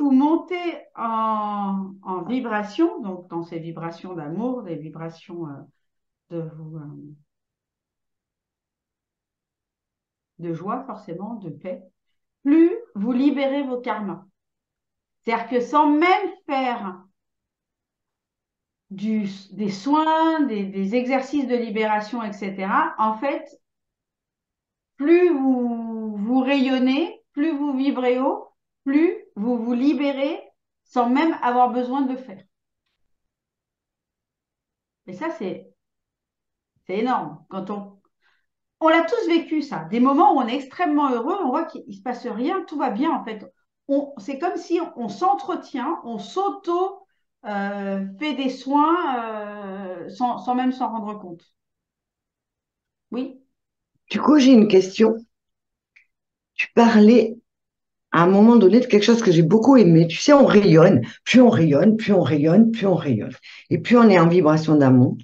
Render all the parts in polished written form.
vous montez en vibration, donc dans ces vibrations d'amour, des vibrations de joie forcément, de paix, plus vous libérez vos karmas. C'est-à-dire que sans même faire des soins, des exercices de libération, etc., en fait, plus vous rayonnez, plus vous vibrez haut, plus vous vous libérez sans même avoir besoin de le faire. Et ça, c'est énorme. On l'a tous vécu, ça. Des moments où on est extrêmement heureux, on voit qu'il ne se passe rien, tout va bien, en fait. C'est comme si on s'entretient, on fait des soins sans même s'en rendre compte. Oui. Du coup, j'ai une question. Tu parlais à un moment donné de quelque chose que j'ai beaucoup aimé. Tu sais, on rayonne, plus on rayonne, plus on rayonne, plus on rayonne. Et plus on est en vibration d'amour.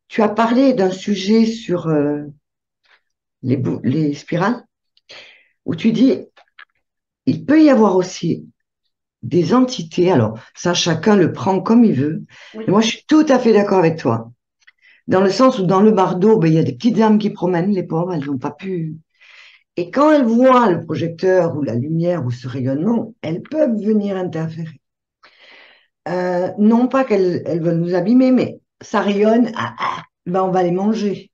Tu as parlé d'un sujet sur les spirales, où tu dis, il peut y avoir aussi des entités. Alors, ça, chacun le prend comme il veut. Et Oui. moi, je suis tout à fait d'accord avec toi. Dans le sens où dans le bardeau, ben, il y a des petites âmes qui promènent, les pauvres, elles n'ont pas pu. Et quand elles voient le projecteur ou la lumière ou ce rayonnement, elles peuvent venir interférer. Non pas qu'elles veulent nous abîmer, mais ça rayonne, ben on va les manger.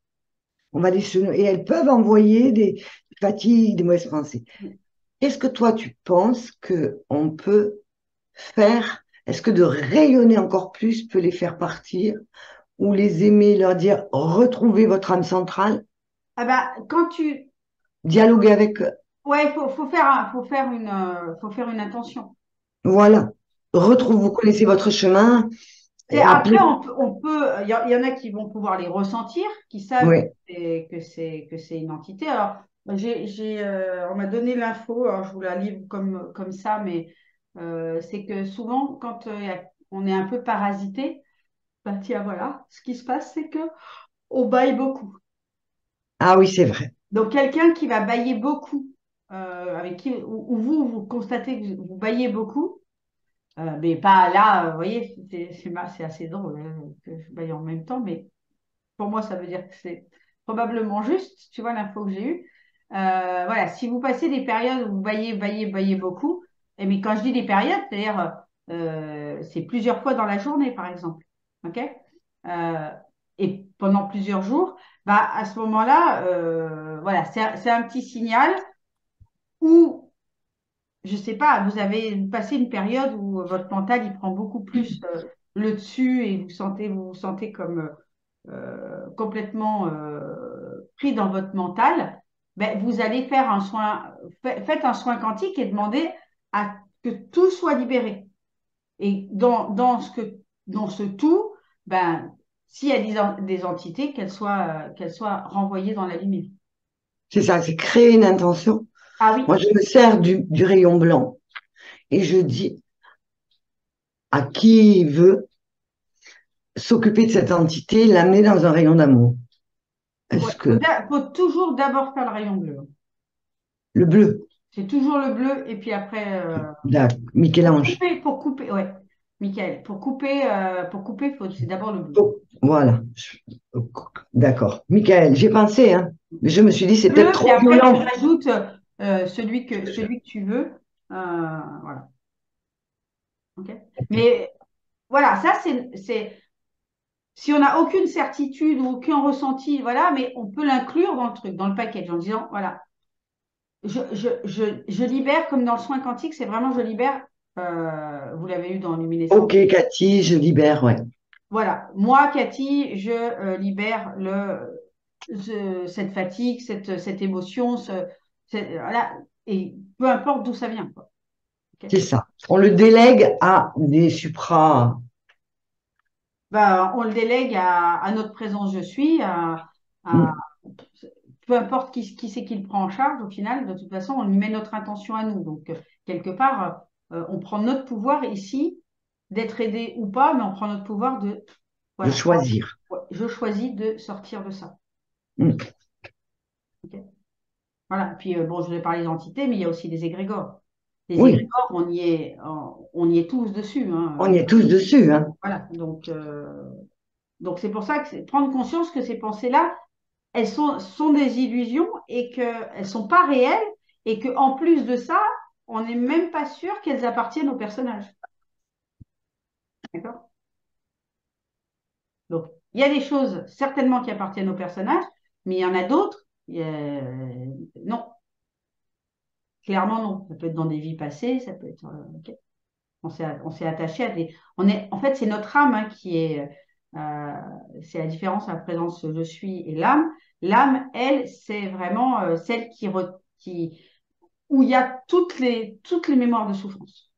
On va et elles peuvent envoyer des fatigues, des mauvaises pensées. Qu'est-ce que toi, tu penses qu'on peut faire? Est-ce que de rayonner encore plus peut les faire partir ou les aimer, leur dire retrouvez votre âme centrale, Ah bah, dialoguer avec eux? ouais, faut faire une intention. Voilà. Vous connaissez votre chemin et Après, appelez. il y en a qui vont pouvoir les ressentir, qui savent Oui, que c'est une entité. Alors, on m'a donné l'info, alors je vous la livre comme ça, mais c'est que souvent, quand on est un peu parasité, bah tiens, voilà, ce qui se passe, c'est que on baille beaucoup. ah oui, c'est vrai. Donc, quelqu'un qui va bailler beaucoup, avec qui, ou vous constatez que vous baillez beaucoup, mais pas là, vous voyez, c'est assez drôle hein, que je baille en même temps, mais pour moi, ça veut dire que c'est probablement juste, tu vois, l'info que j'ai eue. Voilà, si vous passez des périodes où vous baillez, baillez, baillez beaucoup, mais quand je dis des périodes, c'est-à-dire c'est plusieurs fois dans la journée, par exemple, ok? Euh, et pendant plusieurs jours, bah, à ce moment-là, voilà, c'est un petit signal où je sais pas, vous passez une période où votre mental il prend beaucoup plus le dessus et vous vous sentez comme complètement pris dans votre mental, ben, vous allez faire un soin, faites un soin quantique et demandez à que tout soit libéré. Et dans ce tout, ben, s'il y a des entités, qu'elles soient renvoyées dans la lumière. C'est ça, c'est créer une intention. Ah oui, Moi, je me sers du rayon blanc et je dis à qui veut s'occuper de cette entité, l'amener dans un rayon d'amour. ouais, Est-ce faut, que faut toujours d'abord faire le rayon bleu. le bleu, C'est toujours le bleu et puis après, pour Michel-Ange, couper, ouais, Michael, pour couper, c'est d'abord le bleu. oh, voilà, d'accord. Michael, j'ai pensé, hein, mais je me suis dit, c'est peut-être Bleu, puis trop après, tu violent. rajoutes celui que tu veux. Voilà. OK. Mais voilà, ça, si on n'a aucune certitude ou aucun ressenti, voilà, mais on peut l'inclure dans le truc, dans le package, en disant, voilà, je libère, comme dans le soin quantique, c'est vraiment je libère, vous l'avez eu dans Luminescence. Ok, Cathy, je libère, ouais. Voilà, moi, Cathy, je libère cette fatigue, cette émotion, voilà, et peu importe d'où ça vient, quoi. Ok. C'est ça. On le délègue à des supras. Ben, on le délègue à notre présence je suis, à- Mm, peu importe qui c'est qui le prend en charge, au final, de toute façon, on y met notre intention à nous. Donc, quelque part, on prend notre pouvoir ici d'être aidé ou pas, mais on prend notre pouvoir de, de voilà, moi, choisir. ouais, je choisis de sortir de ça. Mm. Ok. Voilà. Puis, bon, je vous ai parlé d'entités, mais il y a aussi des égrégores. Les Oui, égrégores, on y est tous dessus, on hein. y est tous dessus, hein. Voilà. Donc c'est pour ça que c'est prendre conscience que ces pensées-là, elles sont des illusions et qu'elles ne sont pas réelles et qu'en plus de ça, on n'est même pas sûr qu'elles appartiennent au personnage. D'accord? Donc, il y a des choses certainement qui appartiennent au personnage, mais il y en a d'autres, non, clairement non. Ça peut être dans des vies passées, ça peut être. Ok. On s'est attaché à des. En fait, c'est notre âme hein, qui est. C'est la différence à la présence je suis et l'âme. L'âme, elle, c'est vraiment celle qui, où il y a toutes les mémoires de souffrance.